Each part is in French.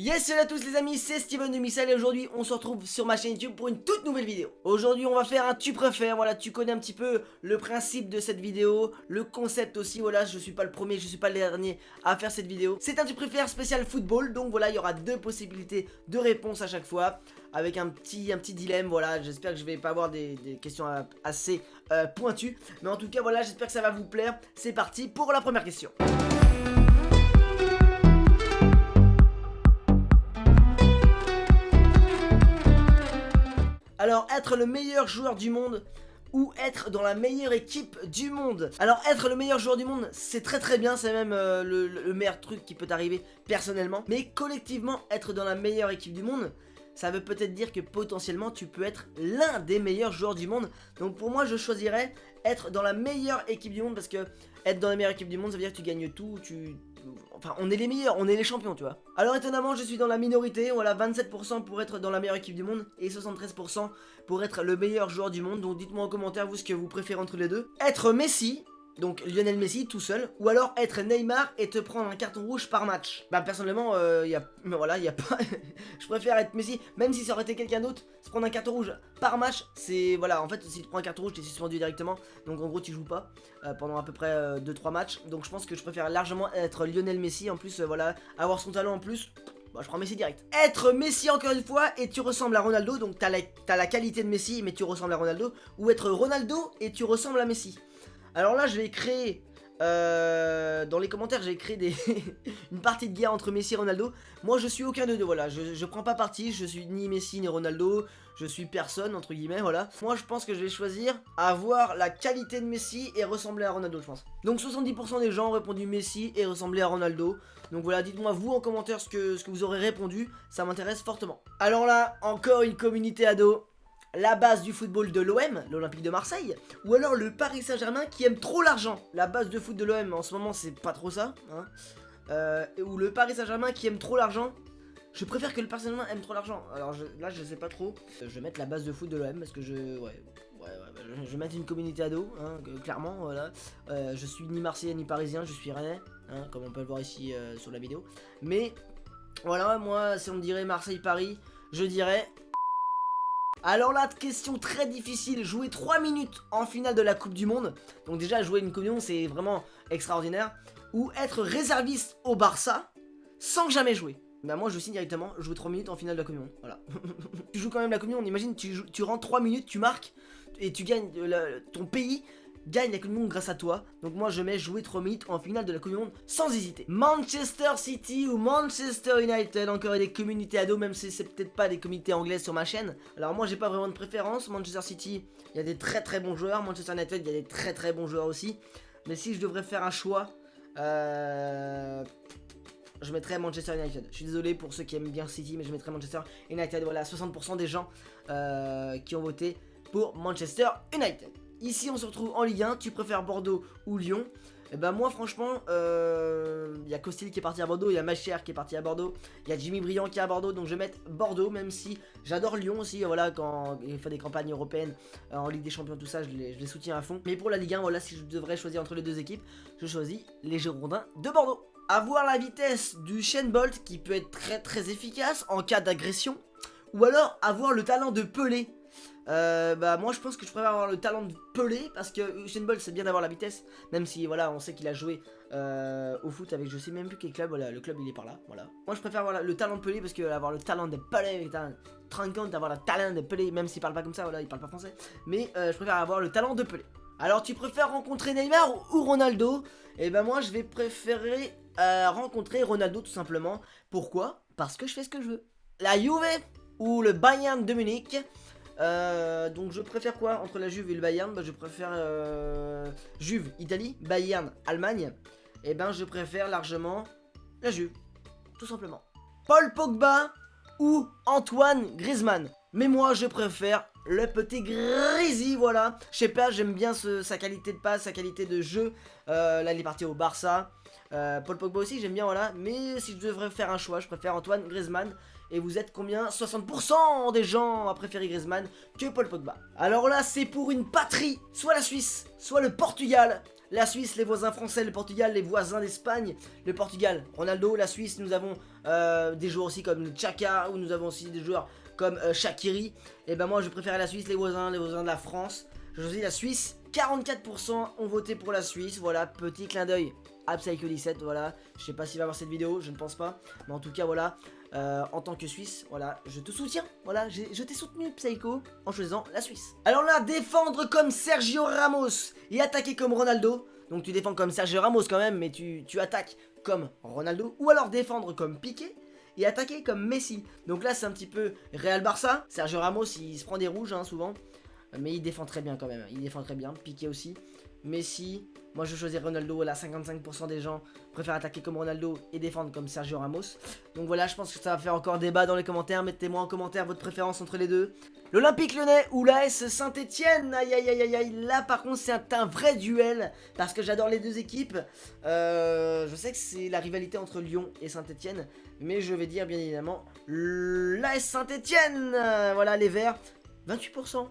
Yes, salut à tous les amis, c'est Steven de Missile et aujourd'hui on se retrouve sur ma chaîne YouTube pour une toute nouvelle vidéo. Aujourd'hui on va faire un tu préfères, voilà, tu connais un petit peu le principe de cette vidéo, le concept aussi, voilà, je suis pas le premier, je suis pas le dernier à faire cette vidéo. C'est un tu préfères spécial football, donc voilà, il y aura deux possibilités de réponse à chaque fois, avec un petit dilemme, voilà, j'espère que je vais pas avoir des questions assez pointues, mais en tout cas voilà, j'espère que ça va vous plaire. C'est parti pour la première question. Alors, être le meilleur joueur du monde ou être dans la meilleure équipe du monde? Alors, être le meilleur joueur du monde, c'est très bien, c'est même le meilleur truc qui peut t'arriver personnellement. Mais collectivement, être dans la meilleure équipe du monde, ça veut peut-être dire que potentiellement tu peux être l'un des meilleurs joueurs du monde. Donc pour moi, je choisirais être dans la meilleure équipe du monde parce que être dans la meilleure équipe du monde, ça veut dire que tu gagnes tout, Enfin, on est les meilleurs, on est les champions, tu vois. Alors étonnamment, je suis dans la minorité, voilà, 27% pour être dans la meilleure équipe du monde et 73% pour être le meilleur joueur du monde. Donc dites-moi en commentaire, vous, ce que vous préférez entre les deux. Être Messi, donc Lionel Messi tout seul, ou alors être Neymar et te prendre un carton rouge par match. Bah personnellement, voilà, y a pas... je préfère être Messi, même si ça aurait été quelqu'un d'autre, se prendre un carton rouge par match, c'est... Voilà, en fait, si tu prends un carton rouge, t'es suspendu directement, donc en gros, tu joues pas pendant à peu près 2-3 matchs. Donc je pense que je préfère largement être Lionel Messi, en plus, voilà, avoir son talent en plus... Bah, je prends Messi direct. Être Messi encore une fois et tu ressembles à Ronaldo, donc t'as la qualité de Messi mais tu ressembles à Ronaldo. Ou être Ronaldo et tu ressembles à Messi. Alors là, je vais créer, dans les commentaires, j'ai créé une partie de guerre entre Messi et Ronaldo. Moi, je suis aucun des deux, voilà, je prends pas parti, je suis ni Messi ni Ronaldo, je suis personne, entre guillemets, voilà. Moi, je pense que je vais choisir avoir la qualité de Messi et ressembler à Ronaldo, je pense. Donc 70% des gens ont répondu Messi et ressembler à Ronaldo. Donc voilà, dites-moi vous en commentaire ce que vous aurez répondu, ça m'intéresse fortement. Alors là, encore une communauté ado. La base du football de l'OM, l'Olympique de Marseille, ou alors le Paris Saint-Germain qui aime trop l'argent. La base de foot de l'OM en ce moment c'est pas trop ça, hein. Ou le Paris Saint-Germain qui aime trop l'argent. Je préfère que le Paris Saint-Germain aime trop l'argent. Alors là je sais pas trop. Je vais mettre la base de foot de l'OM parce que je vais mettre une communauté ado, hein, clairement, voilà. Je suis ni Marseillais ni Parisien, je suis Rennais, hein, comme on peut le voir ici sur la vidéo. Mais voilà, moi si on me dirait Marseille-Paris, je dirais... Alors là, question très difficile, jouer 3 minutes en finale de la Coupe du Monde. Donc déjà, jouer une Coupe du Monde, c'est vraiment extraordinaire. Ou être réserviste au Barça sans jamais jouer. Bah moi, je signe directement, jouer 3 minutes en finale de la Coupe du Monde, voilà. Tu joues quand même la Coupe du Monde, imagine, tu rentres 3 minutes, tu marques, et tu gagnes, ton pays gagne la Coupe du Monde grâce à toi. Donc moi je mets jouer 3 minutes en finale de la Coupe du Monde sans hésiter. Manchester City ou Manchester United, encore des communautés ados, même si c'est peut-être pas des communautés anglaises sur ma chaîne. Alors moi j'ai pas vraiment de préférence. Manchester City, il y a des très bons joueurs. Manchester United, il y a des très bons joueurs aussi. Mais si je devrais faire un choix, je mettrais Manchester United. Je suis désolé pour ceux qui aiment bien City, mais je mettrais Manchester United. Voilà, 60% des gens qui ont voté pour Manchester United. Ici on se retrouve en Ligue 1, tu préfères Bordeaux ou Lyon? Et ben moi franchement, il y a Costil qui est parti à Bordeaux, il y a Macher qui est parti à Bordeaux, il y a Jimmy Briand qui est à Bordeaux, donc je vais mettre Bordeaux, même si j'adore Lyon aussi, voilà, quand il fait des campagnes européennes, en Ligue des Champions, tout ça, je les soutiens à fond. Mais pour la Ligue 1, voilà, si je devrais choisir entre les deux équipes, je choisis les Girondins de Bordeaux. Avoir la vitesse du Usain Bolt qui peut être très efficace en cas d'agression, ou alors avoir le talent de Pelé. Bah moi je pense que je préfère avoir le talent de Pelé parce que Usain Bolt c'est bien d'avoir la vitesse, même si voilà on sait qu'il a joué au foot avec je sais même plus quel club, voilà le club il est par là, voilà. Moi je préfère avoir le talent de Pelé parce que avoir le talent de Pelé, t'as 30 ans d'avoir le talent de Pelé, même s'il parle pas comme ça, voilà il parle pas français, mais je préfère avoir le talent de Pelé. Alors tu préfères rencontrer Neymar ou Ronaldo? Et ben moi je vais préférer rencontrer Ronaldo tout simplement. Pourquoi? Parce que je fais ce que je veux. La Juve ou le Bayern de Munich? Donc je préfère quoi entre la Juve et le Bayern? Bah je préfère Juve Italie, Bayern Allemagne. Et ben je préfère largement la Juve, tout simplement. Paul Pogba ou Antoine Griezmann? Mais moi je préfère le petit Griezzy, voilà. Je sais pas, j'aime bien sa qualité de passe, sa qualité de jeu. Là il est parti au Barça. Paul Pogba aussi j'aime bien, voilà. Mais si je devrais faire un choix, je préfère Antoine Griezmann. Et vous êtes combien? 60% des gens à préférer Griezmann que Paul Pogba. Alors là c'est pour une patrie, soit la Suisse, soit le Portugal. La Suisse, les voisins français, le Portugal, les voisins d'Espagne. Le Portugal, Ronaldo. La Suisse, nous avons des joueurs aussi comme Xhaka, ou nous avons aussi des joueurs comme Shaqiri. Et ben moi je préfère la Suisse, les voisins de la France. Je choisis la Suisse. 44% ont voté pour la Suisse. Voilà, petit clin d'œil à Psycho17. Voilà, je sais pas s'il va voir cette vidéo, je ne pense pas. Mais en tout cas, voilà. En tant que Suisse, voilà, je te soutiens. Voilà, je t'ai soutenu, Psycho, en choisissant la Suisse. Alors là, défendre comme Sergio Ramos et attaquer comme Ronaldo. Donc tu défends comme Sergio Ramos quand même, mais tu attaques comme Ronaldo. Ou alors défendre comme Piqué et attaquer comme Messi. Donc là, c'est un petit peu Real Barça. Sergio Ramos, il se prend des rouges, hein, souvent. Mais il défend très bien quand même. Il défend très bien. Piqué aussi. Messi. Moi, je choisis Ronaldo. Là, 55% des gens préfèrent attaquer comme Ronaldo et défendre comme Sergio Ramos. Donc voilà, je pense que ça va faire encore débat dans les commentaires. Mettez-moi en commentaire votre préférence entre les deux. L'Olympique Lyonnais ou l'AS Saint-Etienne. Aïe aïe aïe aïe aïe. Là, par contre, c'est un vrai duel. Parce que j'adore les deux équipes. Je sais que c'est la rivalité entre Lyon et Saint-Etienne. Mais je vais dire, bien évidemment, l'AS Saint-Etienne. Voilà, les Verts. 28%.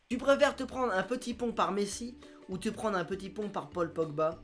Tu préfères te prendre un petit pont par Messi ou te prendre un petit pont par Paul Pogba?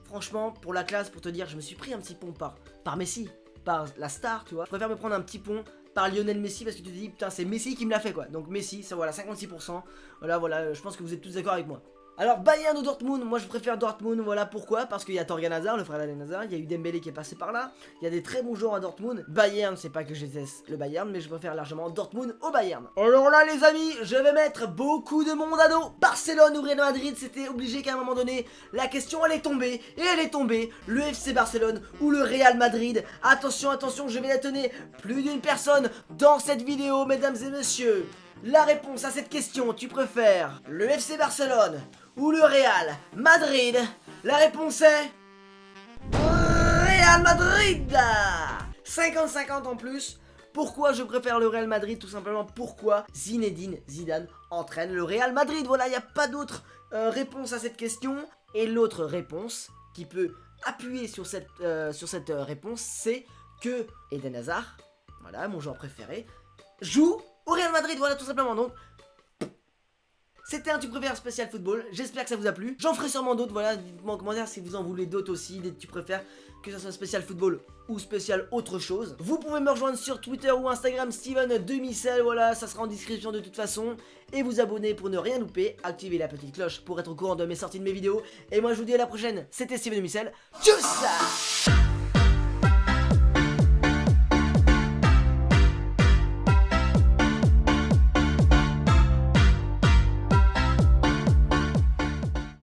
Franchement, pour la classe, pour te dire, je me suis pris un petit pont par Messi, par la star, tu vois. Je préfère me prendre un petit pont par Lionel Messi parce que tu te dis, putain, c'est Messi qui me l'a fait, quoi. Donc Messi, ça voilà, 56%. Voilà, je pense que vous êtes tous d'accord avec moi. Alors Bayern ou Dortmund, moi je préfère Dortmund, voilà pourquoi, parce qu'il y a Torgan Hazard, le frère d'Eden Hazard, il y a eu Dembélé qui est passé par là, il y a des très bons joueurs à Dortmund. Bayern, c'est pas que je déteste le Bayern, mais je préfère largement Dortmund au Bayern. Alors là les amis, je vais mettre beaucoup de monde à dos. Barcelone ou Real Madrid, c'était obligé qu'à un moment donné, la question elle est tombée, et elle est tombée, le FC Barcelone ou le Real Madrid. Attention, attention, je vais étonner plus d'une personne dans cette vidéo, mesdames et messieurs. La réponse à cette question, tu préfères le FC Barcelone ou le Real Madrid? La réponse est Real Madrid. 50-50 en plus. Pourquoi je préfère le Real Madrid? Tout simplement pourquoi Zinedine Zidane entraîne le Real Madrid. Voilà, il n'y a pas d'autre réponse à cette question. Et l'autre réponse qui peut appuyer sur cette réponse, c'est que Eden Hazard, voilà, mon joueur préféré, joue au Real Madrid. Voilà, tout simplement. Donc c'était un tu préfères spécial football, j'espère que ça vous a plu. J'en ferai sûrement d'autres, voilà, dites-moi en commentaire si vous en voulez d'autres aussi, des tu préfères, que ça soit spécial football ou spécial autre chose. Vous pouvez me rejoindre sur Twitter ou Instagram, Steven2000, voilà, ça sera en description de toute façon. Et vous abonner pour ne rien louper, activez la petite cloche pour être au courant de mes sorties de mes vidéos. Et moi je vous dis à la prochaine, c'était Steven2000, tchuss.